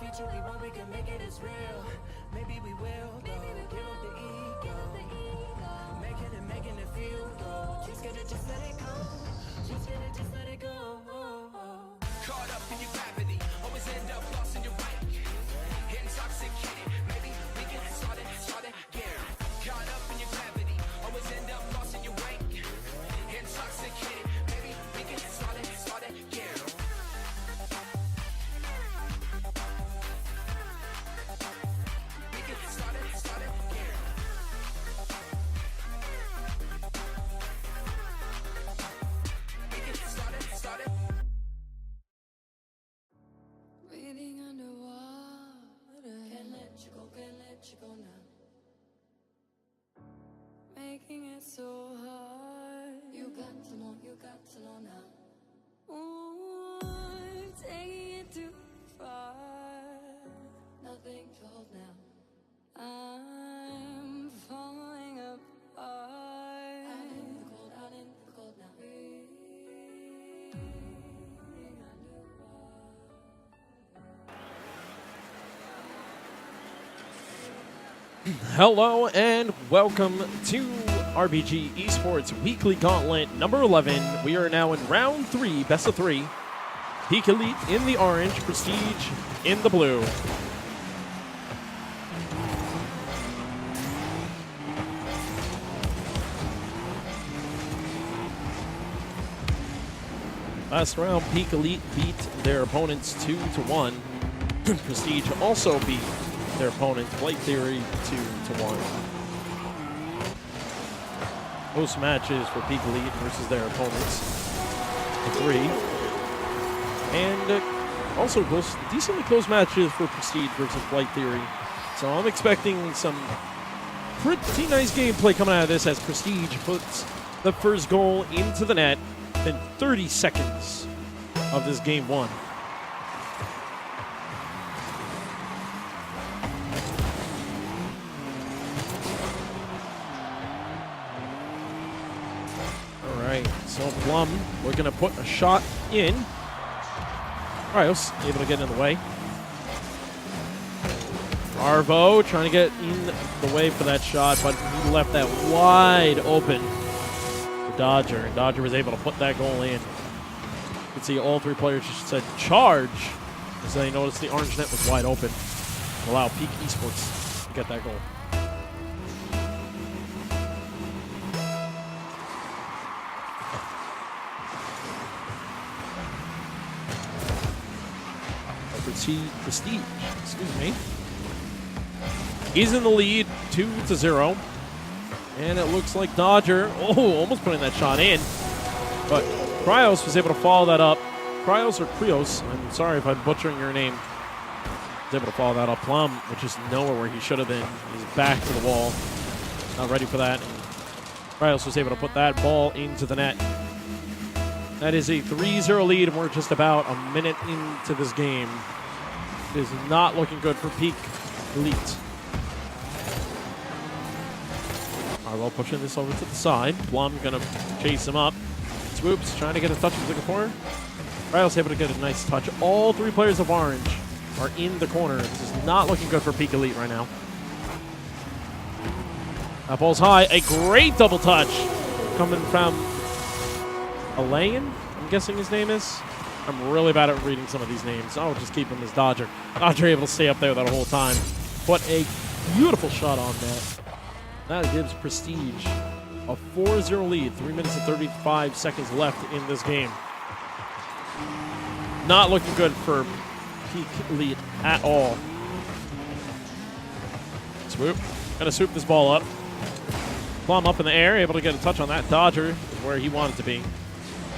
future we want, we can make it as real. Maybe we will, though. Give up the ego. Making it feel, though. Just let it go. Just let it go. Caught up in your gravity, always end up lost in your wake. Intoxicated, maybe we can start it again. Caught up in your gravity, always end up lost in your wake. Intoxicated, maybe we can start it again. We can start it again. We can start it. Breathing underwater, can't let you go now. Making it so hard, you got to know now. Ooh, taking it too far, nothing to hold now. I'm falling apart. Out in the cold now. Breathing underwater. Hello and welcome to RBG Esports Weekly Gauntlet number 11. We are now in round 3, best of 3. Peak Elite in the orange, Prestige in the blue. Last round, Peak Elite beat their opponents 2-1. Prestige also beat their opponent, Flight Theory, 2-1. Close matches for Peak Elite versus their opponents, 3. And also decently close matches for Prestige versus Flight Theory. So I'm expecting some pretty nice gameplay coming out of this as Prestige puts the first goal into the net in 30 seconds of this game 1. So Plum, we're going to put a shot in. Rios able to get in the way. Arvo trying to get in the way for that shot, but he left that wide open for Dodger, and Dodger was able to put that goal in. You can see all 3 players just said charge as they noticed the orange net was wide open. Allow Peak Esports to get that goal. Prestige, excuse me. He's in the lead, 2-0. And it looks like Dodger, almost putting that shot in. But Krios was able to follow that up. Krios or Krios, I'm sorry if I'm butchering your name. Was able to follow that up. Plum, which is nowhere where he should have been. He's back to the wall. Not ready for that. Krios was able to put that ball into the net. That is a 3-0 lead, and we're just about a minute into this game. It is not looking good for Peak Elite. Arlo pushing this over to the side. Plum gonna chase him up. Swoops trying to get a touch into the corner. Ryle's able to get a nice touch. All 3 players of orange are in the corner. This is not looking good for Peak Elite right now. That ball's high. A great double touch coming from Alain, I'm guessing his name is. I'm really bad at reading some of these names. I'll just keep him as Dodger. Dodger able to stay up there that whole time. Put a beautiful shot on net. That gives Prestige a 4-0 lead. 3 minutes and 35 seconds left in this game. Not looking good for Peak Elite at all. Swoop. Gonna swoop this ball up. Plum up in the air, able to get a touch on that. Dodger is where he wanted to be.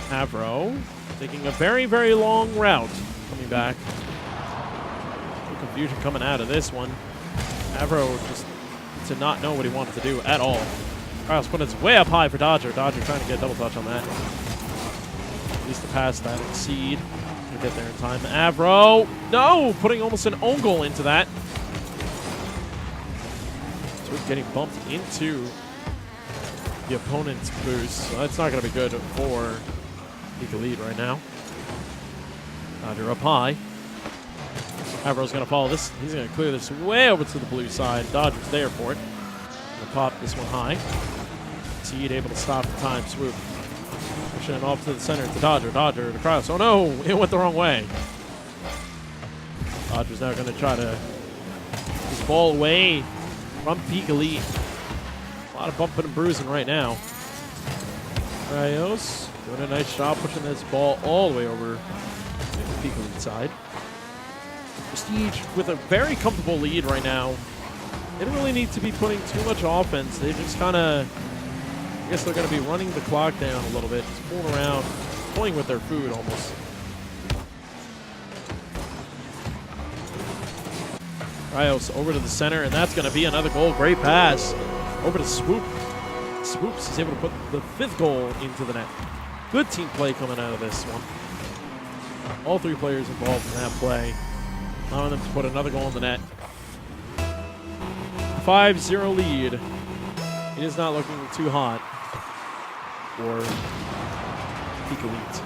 Avro taking a very, very long route coming back. Some confusion coming out of this one. Avro just did not know what he wanted to do at all. Riles put it way up high for Dodger. Dodger trying to get a double touch on that. At least the pass that exceed. Gonna get there in time. Avro, no! Putting almost an own goal into that. So we're getting bumped into the opponent's boost. So that's not going to be good for Peak Elite right now. Dodger up high. Avro's going to follow this. He's going to clear this way over to the blue side. Dodger's there for it. Going to pop this one high. Seed able to stop the time swoop. Pushing it off to the center to Dodger. Dodger to cross. Oh no, it went the wrong way. Dodger's now going to try to get this ball away from Peak Elite. A lot of bumping and bruising right now. Rios doing a nice job pushing this ball all the way over to the Peak Elite side. Prestige with a very comfortable lead right now. They don't really need to be putting too much offense. They just kind of, I guess they're going to be running the clock down a little bit, just fooling around, toying with their food almost. Rios over to the center, and that's going to be another goal. Great pass over to Swoop. Swoops is able to put the 5th goal into the net. Good team play coming out of this one. All 3 players involved in that play, allowing them to put another goal in the net. 5-0 lead. It is not looking too hot for Peak Elite.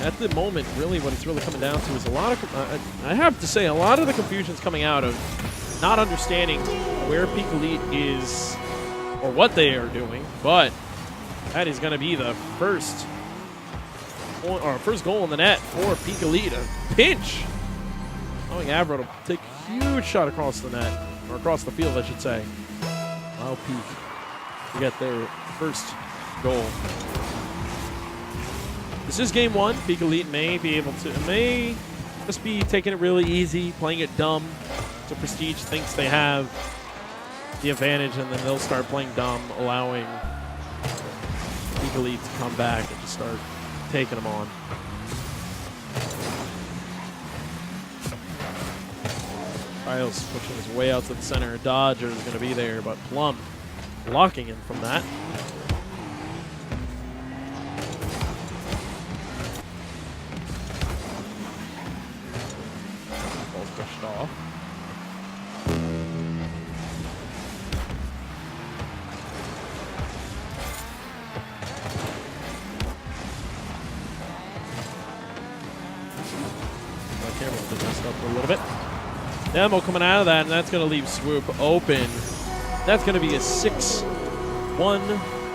At the moment, really what it's really coming down to is a lot of, I have to say, a lot of the confusion is coming out of not understanding where Peak Elite is or what they are doing, but that is going to be the first goal in the net for Peak Elite. A pinch. Allowing Avro to take a huge shot across the net, or across the field, I should say. Allow Peak to get their first goal. This is game 1. Peak Elite may just be taking it really easy, playing it dumb. So Prestige thinks they have the advantage, and then they'll start playing dumb, allowing Peak Elite to come back and just start taking them on. Rios pushing his way out to the center. Dodger is going to be there, but Plum blocking him from that. Ball's pushed off. Up a little bit. Demo coming out of that, and that's going to leave Swoop open. That's going to be a 6-1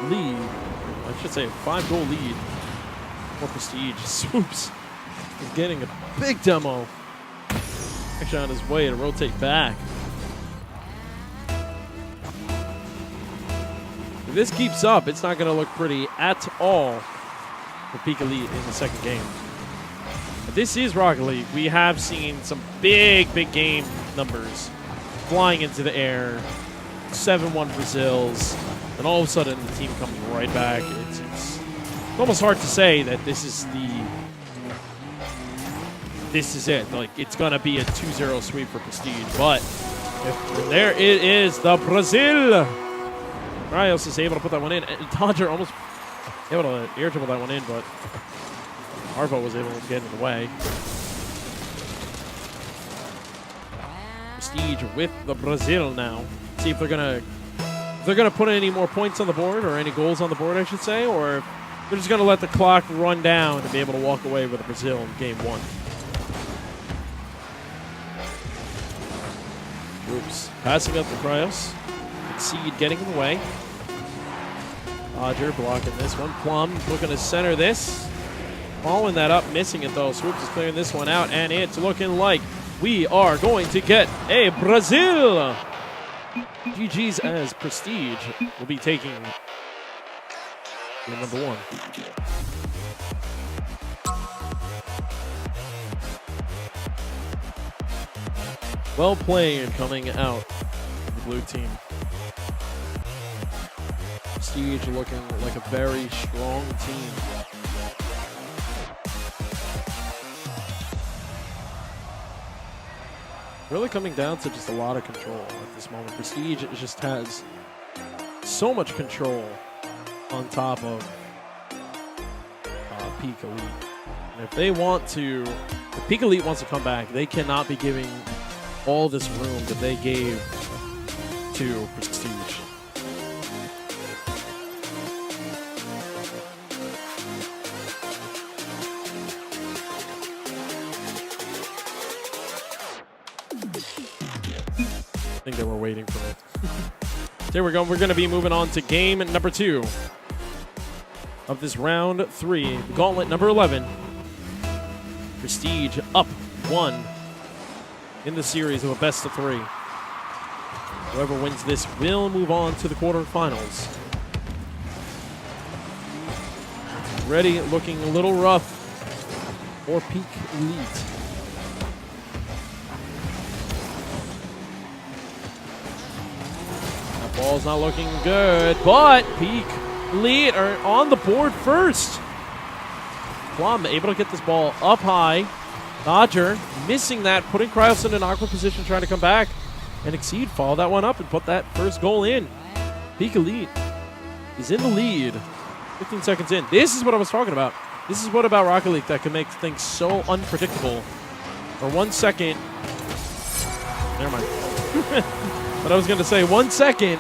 lead. I should say a 5-goal lead for Prestige. Swoops is getting a big demo. Actually on his way to rotate back. If this keeps up, it's not going to look pretty at all for Peak Elite in the second game. This is Rocket League. We have seen some big game numbers flying into the air. 7-1 Brazils. And all of a sudden, the team comes right back. It's almost hard to say that this is it. Like, it's going to be a 2-0 sweep for Prestige. But there it is, the Brazil. Rios is able to put that one in. And Dodger almost able to air dribble that one in, but Arvo was able to get in the way. Prestige with the Brazil now. See if they're gonna put any more points on the board, or any goals on the board, I should say, or they're just gonna let the clock run down to be able to walk away with the Brazil in game 1. Oops. Passing up to Rios. Seed getting in the way. Dodger blocking this one. Plum looking to center this. Following that up, missing it though. Swoops is clearing this one out, and it's looking like we are going to get a Brazil. GG's as Prestige will be taking game number 1. Well played coming out of the blue team. Prestige looking like a very strong team. Really coming down to just a lot of control at this moment. Prestige just has so much control on top of Peak Elite. And if Peak Elite wants to come back, they cannot be giving all this room that they gave to Prestige. think they were waiting for it. There we go. We're going to be moving on to game number 2 of this round 3. Gauntlet number 11. Prestige up 1 in the series of a best of 3. Whoever wins this will move on to the quarterfinals. Ready, looking a little rough for Peak Elite. That ball's not looking good, but Peak Elite are on the board first. Plum able to get this ball up high. Dodger missing that, putting Kryos in an awkward position, trying to come back. And Exceed followed that one up and put that first goal in. Peak Elite is in the lead. 15 seconds in. This is what I was talking about. This is what about Rocket League that can make things so unpredictable. For 1 second. Never mind. But I was going to say, 1 second,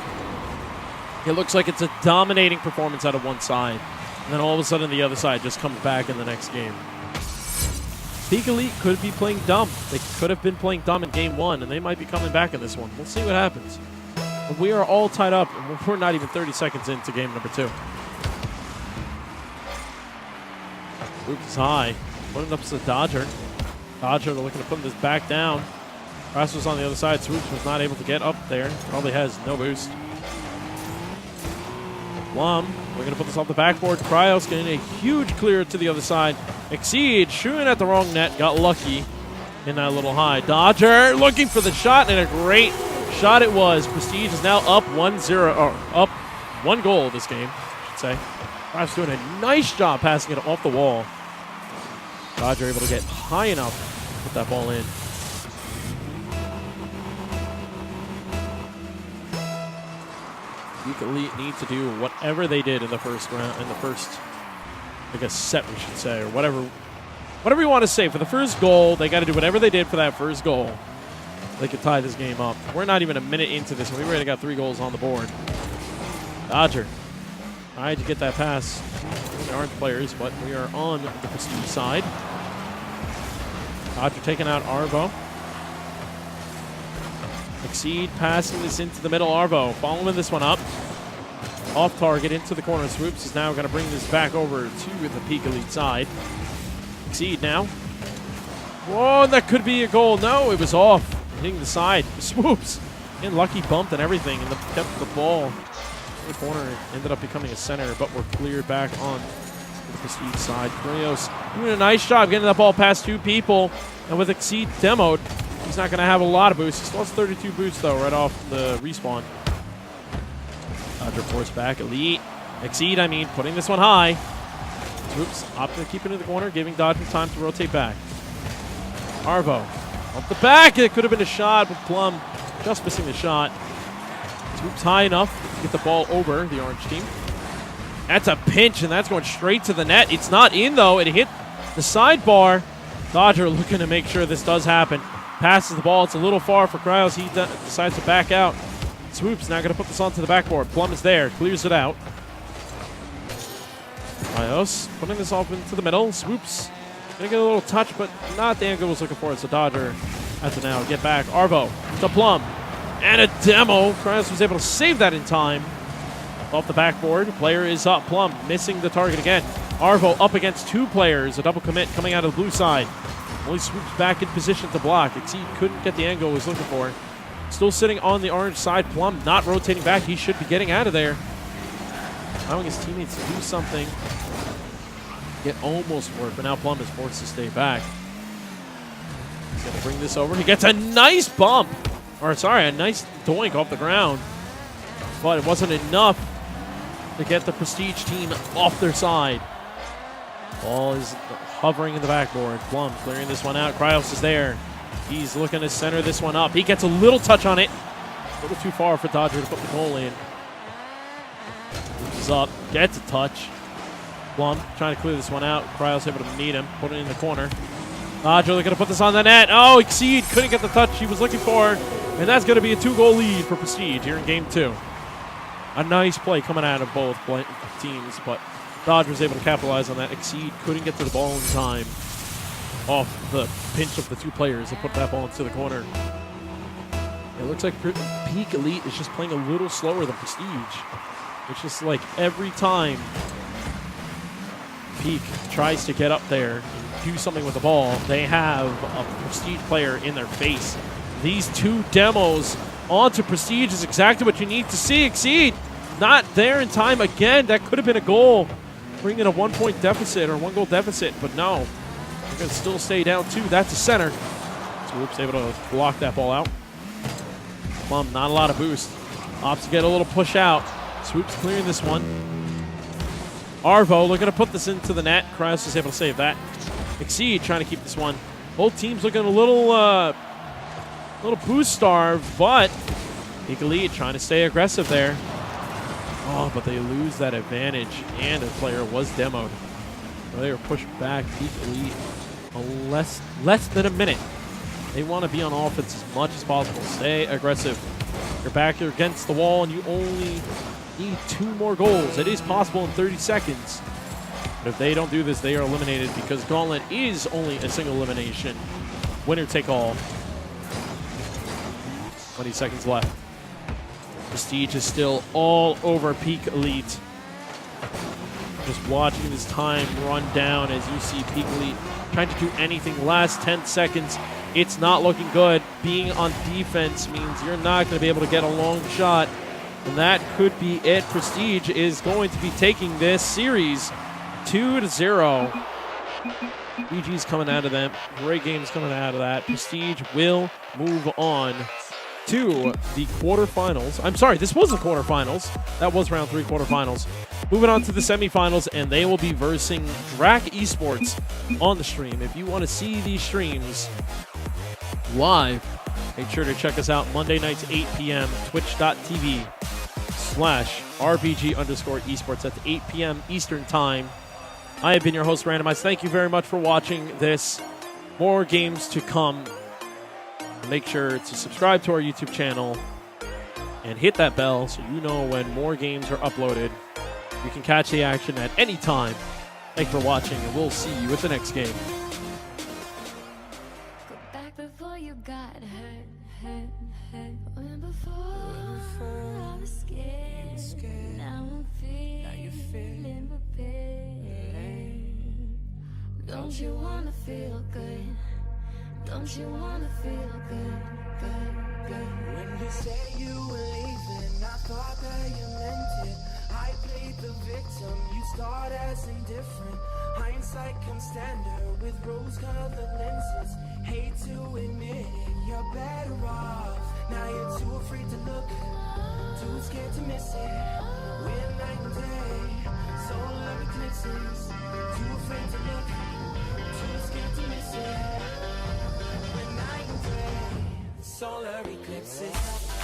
it looks like it's a dominating performance out of one side. And then all of a sudden the other side just comes back in the next game. Peak Elite could be playing dumb. They could have been playing dumb in game 1, and they might be coming back in this one. We'll see what happens. But we are all tied up, and we're not even 30 seconds into game number 2. Oops, is high. Putting up to the Dodger. Dodger, they're looking to put this back down. Ross was on the other side. Swoops was not able to get up there. Probably has no boost. Plum, we're going to put this off the backboard. Kryos getting a huge clear to the other side. Exceed, shooting at the wrong net. Got lucky in that little high. Dodger looking for the shot, and a great shot it was. Prestige is now up 1-0, or up 1 goal this game, I should say. Kryos doing a nice job passing it off the wall. Dodger able to get high enough to put that ball in. Peak Elite need to do whatever they did in the first round, I guess, set, we should say, or whatever you want to say. For the first goal, they got to do whatever they did for that first goal. They could tie this game up. We're not even a minute into this, and we already got 3 goals on the board. Dodger tried to get that pass. There aren't players, but we are on the Prestige side. Dodger taking out Arvo. Exceed passing this into the middle. Arvo following this one up. Off target into the corner. Swoops is now going to bring this back over to the Peak Elite side. Exceed now. Whoa, that could be a goal. No, it was off. Hitting the side. Swoops. And lucky bumped and everything, and kept the ball in the corner. It ended up becoming a center, but we're cleared back on the Prestige side. Kryos doing a nice job getting that ball past 2 people. And with Exceed demoed, he's not going to have a lot of boosts. He still has 32 boosts, though, right off the respawn. Dodger force back. Elite. Exceed, putting this one high. Swoops opting to keep it in the corner, giving Dodger time to rotate back. Arvo up the back. It could have been a shot, but Plum just missing the shot. Swoops high enough to get the ball over the orange team. That's a pinch, and that's going straight to the net. It's not in, though. It hit the sidebar. Dodger looking to make sure this does happen. Passes the ball. It's a little far for Kryos. He decides to back out. Swoops now going to put this onto the backboard. Plum is there. Clears it out. Kryos putting this off into the middle. Swoops going to get a little touch, but not the angle was looking for. So Dodger has to now get back. Arvo to Plum. And a demo. Kryos was able to save that in time. Off the backboard. Player is up. Plum missing the target again. Arvo up against 2 players. A double commit coming out of the blue side. Only Swoops back in position to block. Exceed couldn't get the angle he was looking for. Still sitting on the orange side. Plum not rotating back. He should be getting out of there. Allowing his teammates to do something. It almost worked, but now Plum is forced to stay back. He's going to bring this over. He gets a nice bump. Or, sorry, a nice doink off the ground. But it wasn't enough to get the Prestige team off their side. Ball is hovering in the backboard. Plum clearing this one out. Kryos is there. He's looking to center this one up. He gets a little touch on it. A little too far for Dodger to put the goal in. He's up. Gets a touch. Plum trying to clear this one out. Kryos able to meet him. Put it in the corner. Dodger looking to put this on the net. Oh, Exceed couldn't get the touch he was looking for. And that's going to be a 2-goal lead for Prestige here in game 2. A nice play coming out of both teams, but Dodger was able to capitalize on that. Exceed couldn't get to the ball in time off the pinch of the 2 players and put that ball into the corner. It looks like Peak Elite is just playing a little slower than Prestige. It's just like every time Peak tries to get up there and do something with the ball, they have a Prestige player in their face. These two demos onto Prestige is exactly what you need to see. Exceed not there in time again. That could have been a goal, bringing a 1-point deficit or 1-goal deficit, but no. They're going to still stay down 2. That's a center. Swoop's able to block that ball out. Plum, not a lot of boost. Opts to get a little push out. Swoop's clearing this one. Arvo looking to put this into the net. Kraus is able to save that. Exceed trying to keep this one. Both teams looking a little boost starved, but Peak Elite trying to stay aggressive there. Oh, but they lose that advantage, and a player was demoed. So they were pushed back. Peak Elite less than a minute. They want to be on offense as much as possible. Stay aggressive. You're back here against the wall, and you only need 2 more goals. It is possible in 30 seconds. But if they don't do this, they are eliminated because Gauntlet is only a single elimination. Winner take all. 20 seconds left. Prestige is still all over Peak Elite. Just watching this time run down as you see Peak Elite trying to do anything. Last 10 seconds. It's not looking good. Being on defense means you're not going to be able to get a long shot. And that could be it. Prestige is going to be taking this series 2-0. BG's coming out of them. Great games coming out of that. Prestige will move on to the quarterfinals. I'm sorry, this was the quarterfinals. That was round 3 quarterfinals. Moving on to the semifinals, and they will be versing RBG Esports on the stream. If you want to see these streams live, make sure to check us out Monday nights 8 p.m. twitch.tv/RBG_esports. That's 8 p.m. Eastern time. I have been your host, Randomized. Thank you very much for watching this. More games to come. Make sure to subscribe to our YouTube channel and hit that bell so you know when more games are uploaded. You can catch the action at any time. Thanks for watching, and we'll see you at the next game. Go back before you got hurt. When before I was scared. Now I'm feeling prepared. Don't you wanna feel good? Don't you wanna feel good? When you said you were leaving, I thought that you meant it. I played the victim, you starred as indifferent. Hindsight comes standard with rose-colored lenses. Hate to admit it, you're better off. Now you're too afraid to look, too scared to miss it. We're night and day, solar eclipses. Too afraid to look, too scared to miss it. We're night and day, solar eclipses.